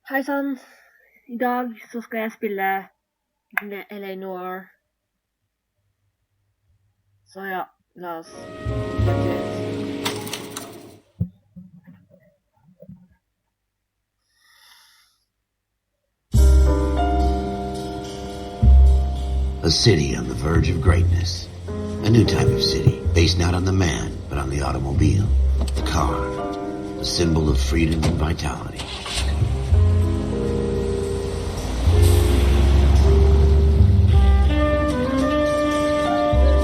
Hei sann, i dag så skal jeg spille LA Noir. Så ja, la oss snakke litt. A city on the verge of greatness. A new type of city, based not on the man, but on the automobile, the car, a symbol of freedom and vitality.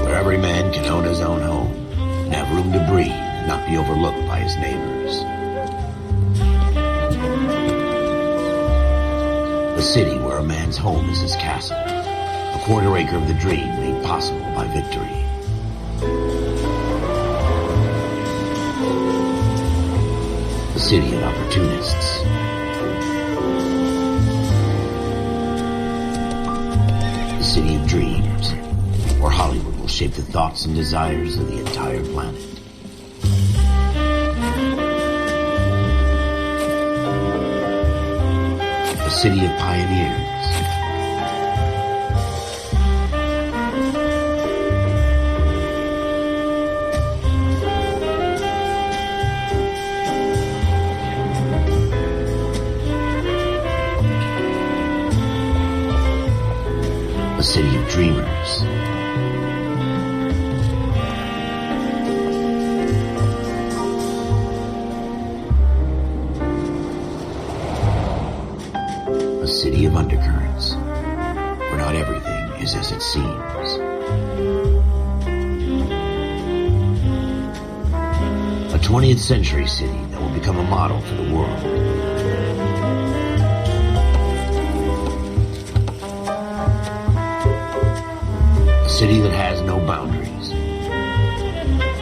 Where every man can own his own home, and have room to breathe and not be overlooked by his neighbors. A city where a man's home is his castle. A quarter acre of the dream made possible by victory. A city of opportunists. A city of dreams, where Hollywood will shape the thoughts and desires of the entire planet. A city of pioneers. A city of dreamers. A city of undercurrents, where not everything is as it seems. A 20th century city that will become a model for the world. A city that has no boundaries,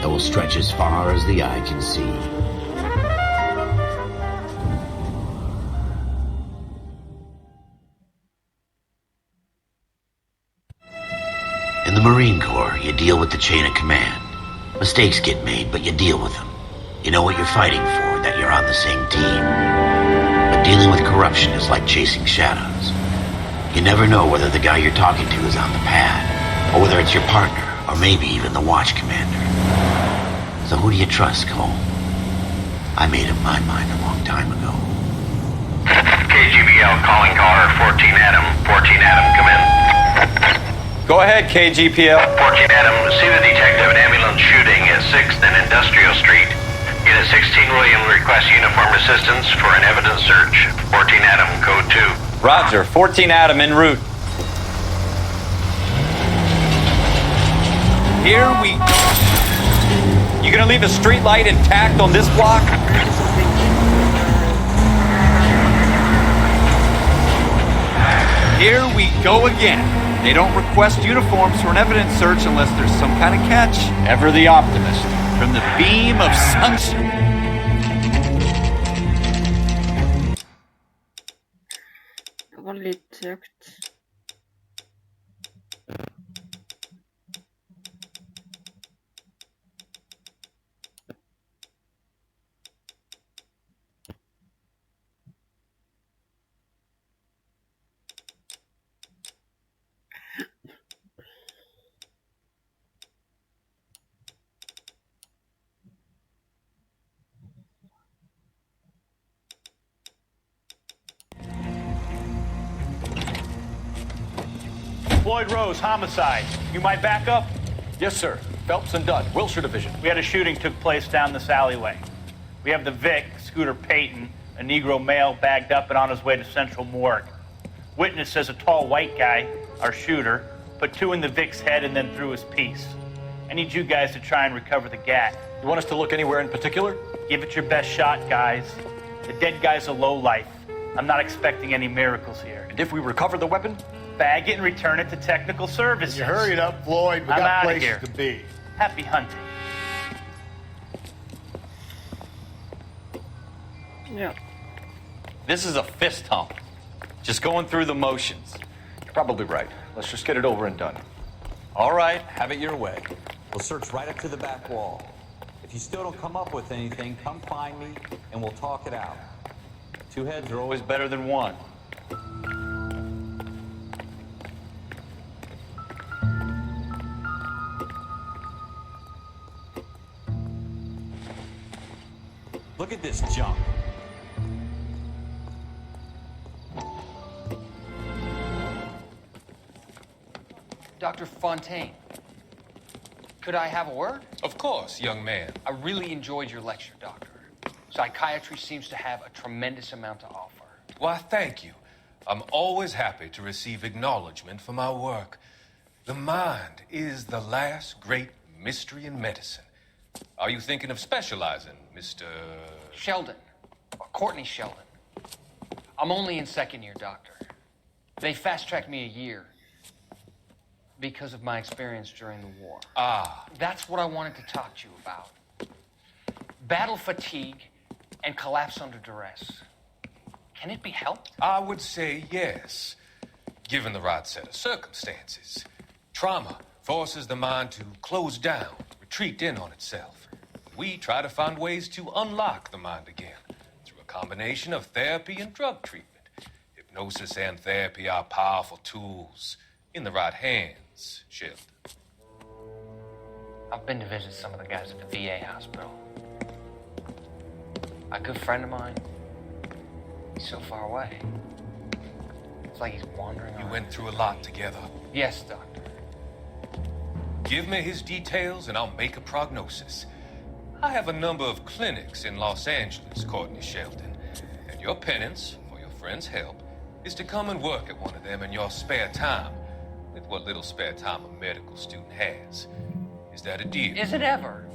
that will stretch as far as the eye can see. In the Marine Corps, you deal with the chain of command. Mistakes get made, but you deal with them. You know what you're fighting for, that you're on the same team. But dealing with corruption is like chasing shadows. You never know whether the guy you're talking to is on the pad, or whether it's your partner, or maybe even the watch commander. So who do you trust, Cole? I made up my mind a long time ago. KGBL calling caller 14 Adam. 14 Adam, come in. Go ahead, KGPL. 14 Adam, see the detective, an ambulance shooting at 6th and Industrial Street. Unit 16 William requests uniform assistance for an evidence search. 14 Adam, code 2. Roger, 14 Adam en route. Here we go. You gonna leave a street light intact on this block? Here we go again. They don't request uniforms for an evidence search unless there's some kind of catch. Ever the optimist. From the beam of sunshine. Det var litt høyt. Floyd Rose, homicide. You might back up? Yes, sir. Phelps and Dunn, Wilshire Division. We had a shooting took place down this alleyway. We have the Vic, Scooter Payton, a Negro male bagged up and on his way to Central Morgue. Witness says a tall white guy, our shooter, put 2 in the Vic's head and then threw his piece. I need you guys to try and recover the gat. You want us to look anywhere in particular? Give it your best shot, guys. The dead guy's a lowlife. I'm not expecting any miracles here. And if we recover the weapon? Bag it and return it to technical services. You hurry it up, Floyd. We I'm got outta places here. to be. Happy hunting. Ja. This is a fist hump. Just going through the motions. You're probably right. Let's just get it over and done. All right, have it your way. We'll search right up to the back wall. If you still don't come up with anything, come find me and we'll talk it out. Two heads They're always better than one. Look at this junk. Dr. Fontaine, could I have a word? Of course, young man. I really enjoyed your lecture, Doctor. Psychiatry seems to have a tremendous amount to offer. Why, thank you. I'm always happy to receive acknowledgement for my work. The mind is the last great mystery in medicine. Are you thinking of specializing, Mr. Sheldon, or Courtney Sheldon. I'm only in second year, Doctor. They fast-tracked me a year because of my experience during the war. Ah. That's what I wanted to talk to you about. Battle fatigue and collapse under duress. Can it be helped? I would say yes, given the right set of circumstances. Trauma forces the mind to close down, retreat in on itself. We try to find ways to unlock the mind again through a combination of therapy and drug treatment. Hypnosis and therapy are powerful tools in the right hands, Sheldon. I've been to visit some of the guys at the VA hospital. A good friend of mine, he's so far away. It's like he's wandering You around. went through a lot together. Yes, Doctor. Give me his details and I'll make a prognosis. I have a number of clinics in Los Angeles, Courtney Sheldon, and your penance, for your friend's help, is to come and work at one of them in your spare time, with what little spare time a medical student has. Is that a deal? Is it ever?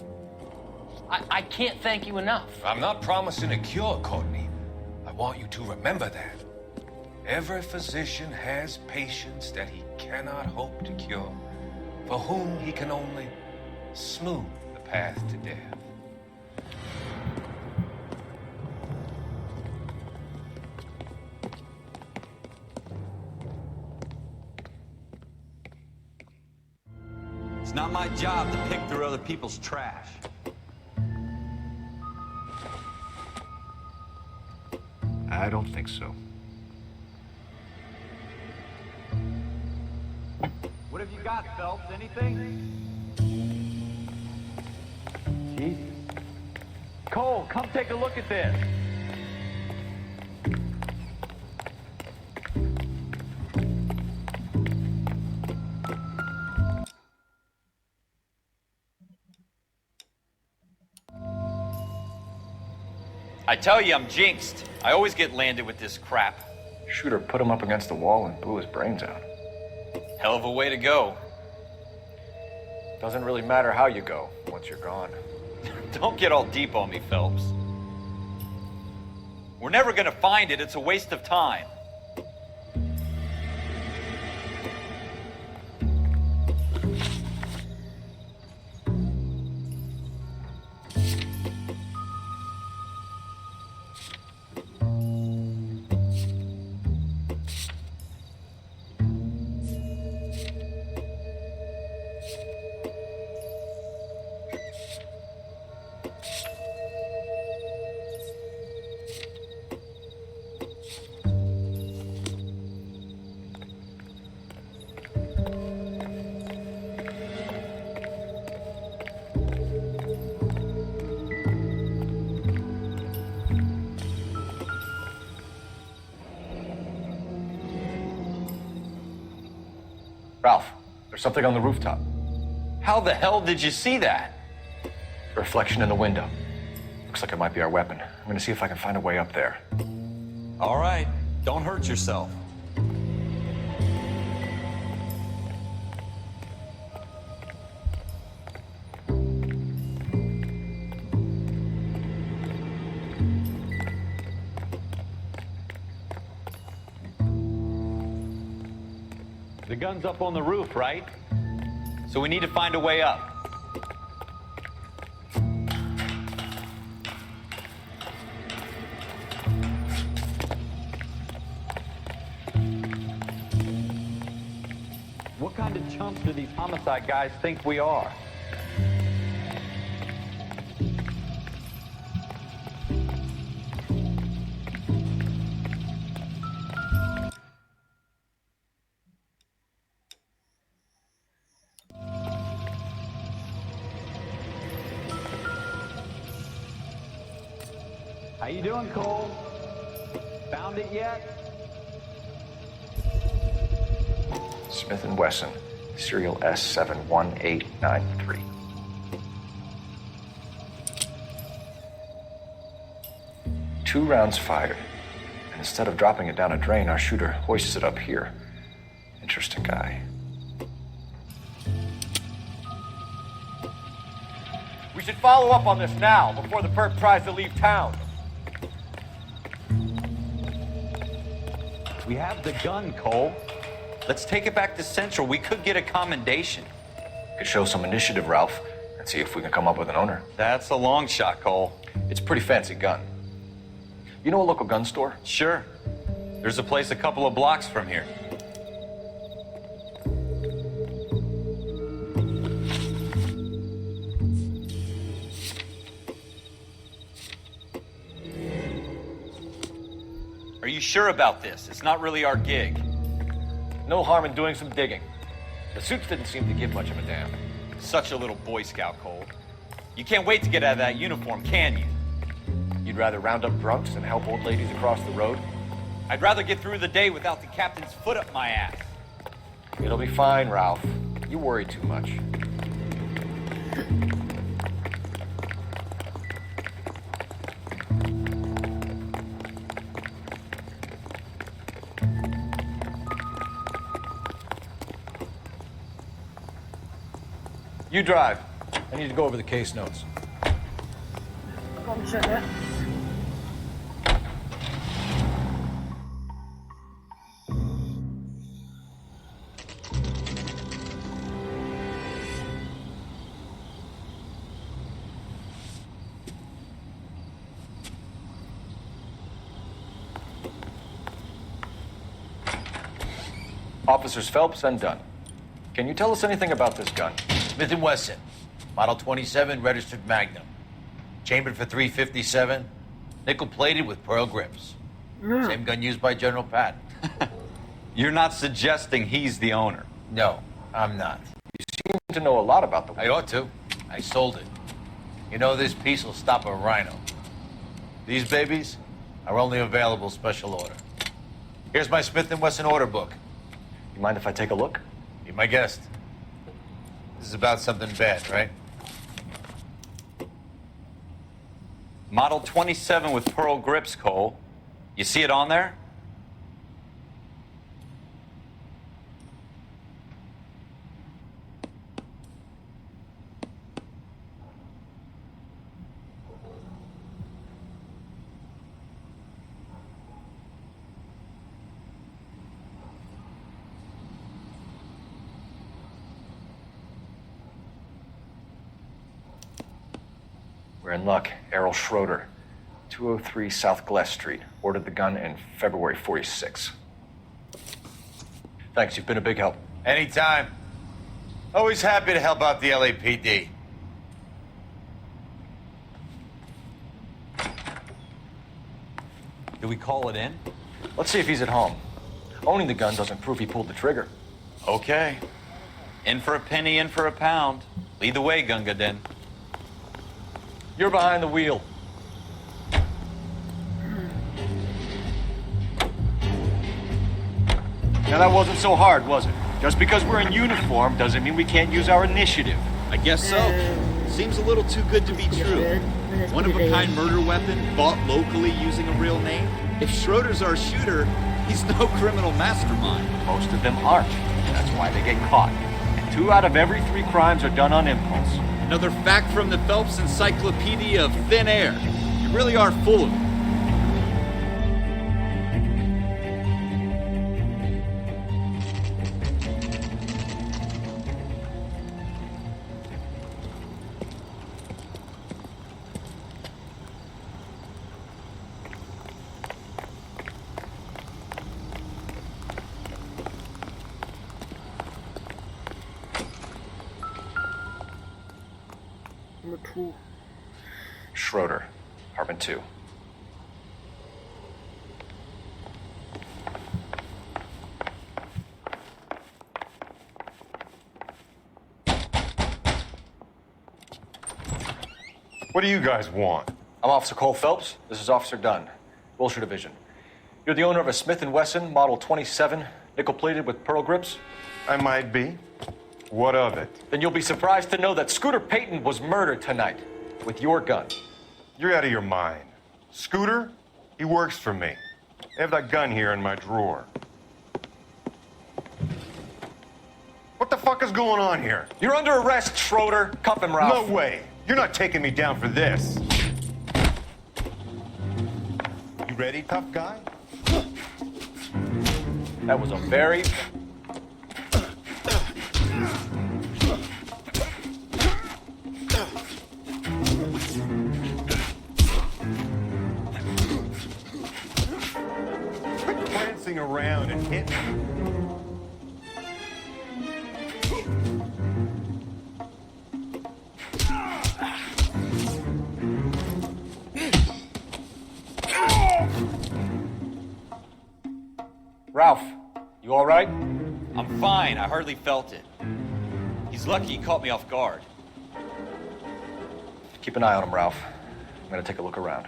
I can't thank you enough. I'm not promising a cure, Courtney. I want you to remember that. Every physician has patients that he cannot hope to cure, for whom he can only smooth the path to death. It's not my job to pick through other people's trash. I don't think so. What have you got, Phelps? Anything? Jesus. Cole, come take a look at this. I tell you, I'm jinxed. I always get landed with this crap. Shooter put him up against the wall and blew his brains out. Hell of a way to go. Doesn't really matter how you go once you're gone. Don't get all deep on me, Phelps. We're never gonna find it. It's a waste of time. Ralph, there's something on the rooftop. How the hell did you see that? A reflection in the window. Looks like it might be our weapon. I'm gonna see if I can find a way up there. All right, don't hurt yourself. The gun's up on the roof, right? So we need to find a way up. What kind of chumps do these homicide guys think we are? How you doing, Cole? Found it yet? Smith & Wesson, serial S71893. Two rounds fired, and instead of dropping it down a drain, our shooter hoists it up here. Interesting guy. We should follow up on this now, before the perp tries to leave town. We have the gun, Cole. Let's take it back to Central. We could get a commendation. Could show some initiative, Ralph, and see if we can come up with an owner. That's a long shot, Cole. It's a pretty fancy gun. You know a local gun store? Sure. There's a place a couple of blocks from here. Are you sure about this? It's not really our gig. No harm in doing some digging. The suits didn't seem to give much of a damn. Such a little Boy Scout, Cole. You can't wait to get out of that uniform, can you? You'd rather round up drunks than help old ladies across the road? I'd rather get through the day without the captain's foot up my ass. It'll be fine, Ralph. You worry too much. You drive. I need to go over the case notes. Kom, kjøre. Officers Phelps and Dunn. Can you tell us anything about this gun? Smith & Wesson, Model 27, registered Magnum. Chambered for .357, nickel-plated with pearl grips. Same gun used by General Patton. You're not suggesting he's the owner? No, I'm not. You seem to know a lot about the I ought to. I sold it. You know, this piece will stop a rhino. These babies are only available special order. Here's my Smith & Wesson order book. You mind if I take a look? Be my guest. This is about something bad, right? Model 27 with pearl grips, Cole. You see it on there? We're in luck. Errol Schroeder, 203 South Glass Street. Ordered the gun in February '46. Thanks, you've been a big help. Anytime. Always happy to help out the LAPD. Do we call it in? Let's see if he's at home. Owning the gun doesn't prove he pulled the trigger. Okay. In for a penny, in for a pound. Lead the way, Gunga Din. You're behind the wheel. Now that wasn't so hard, was it? Just because we're in uniform doesn't mean we can't use our initiative. I guess so. Seems a little too good to be true. One-of-a-kind murder weapon bought locally using a real name? If Schroeder's our shooter, he's no criminal mastermind. Most of them aren't. That's why they get caught. And 2 out of every 3 crimes are done on impulse. Another fact from the Phelps Encyclopedia of Thin Air. You really are full of it. Nummer 2. Schroeder, apartment 2. What do you guys want? I'm Officer Cole Phelps. This is Officer Dunn, Wilshire Division. You're the owner of a Smith & Wesson Model 27, nickel-plated with pearl grips? I might be. What of it? Then you'll be surprised to know that Scooter Payton was murdered tonight with your gun. You're out of your mind. Scooter? He works for me. I have that gun here in my drawer. What the fuck is going on here? You're under arrest, Schroeder. Cuff him, Ralph. No way. You're not taking me down for this. You ready, tough guy? That was a very... Quit prancing around and hit me. Ralph, you all right? I'm fine. I hardly felt it. He's lucky he caught me off guard. Keep an eye on him, Ralph. I'm gonna take a look around.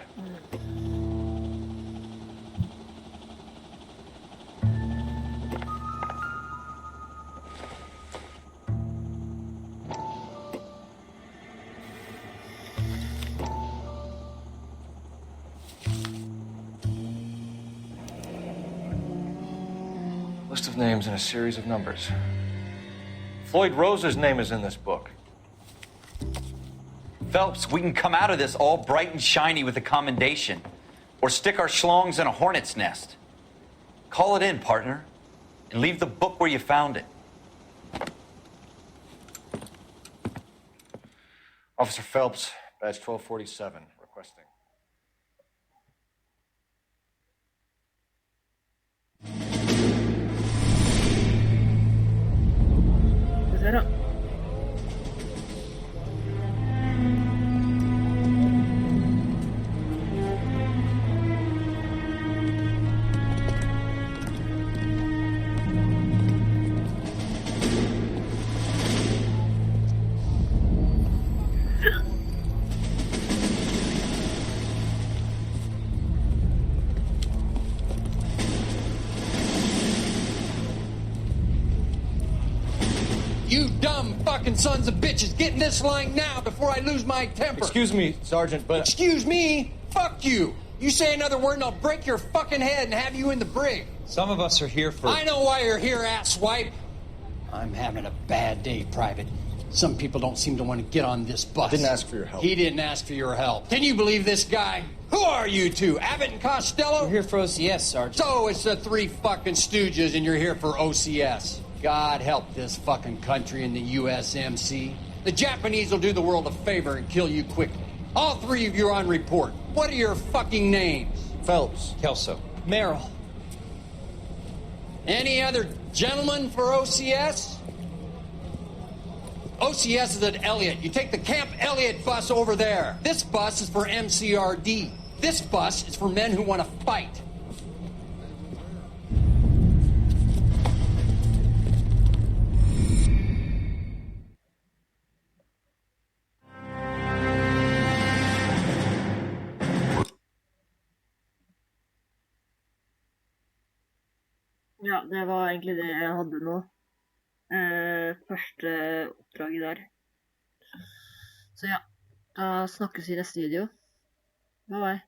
List of names and a series of numbers. Floyd Rose's name is in this book. Phelps, we can come out of this all bright and shiny with a commendation, or stick our schlongs in a hornet's nest. Call it in, partner, and leave the book where you found it. Officer Phelps, badge 1247, requesting. Is that up? You dumb fucking sons of bitches, get in this line now before I lose my temper. Excuse me, Sergeant, but... Excuse me? Fuck you. You say another word and I'll break your fucking head and have you in the brig. Some of us are here for... I know why you're here, asswipe. I'm having a bad day, Private. Some people don't seem to want to get on this bus. I didn't ask for your help. He didn't ask for your help. Can you believe this guy? Who are you two? Abbott and Costello? We're here for OCS, Sergeant. So it's the three fucking stooges and you're here for OCS. God help this fucking country and the USMC. The Japanese will do the world a favor and kill you quickly. All three of you are on report. What are your fucking names? Phelps. Kelso. Merrill. Any other gentlemen for OCS? OCS is at Elliott. You take the Camp Elliott bus over there. This bus is for MCRD. This bus is for men who want to fight. Ja, det var egentlig det jeg hadde nå. Første oppdraget der. Så ja, da snakkes vi i neste video. Bye bye.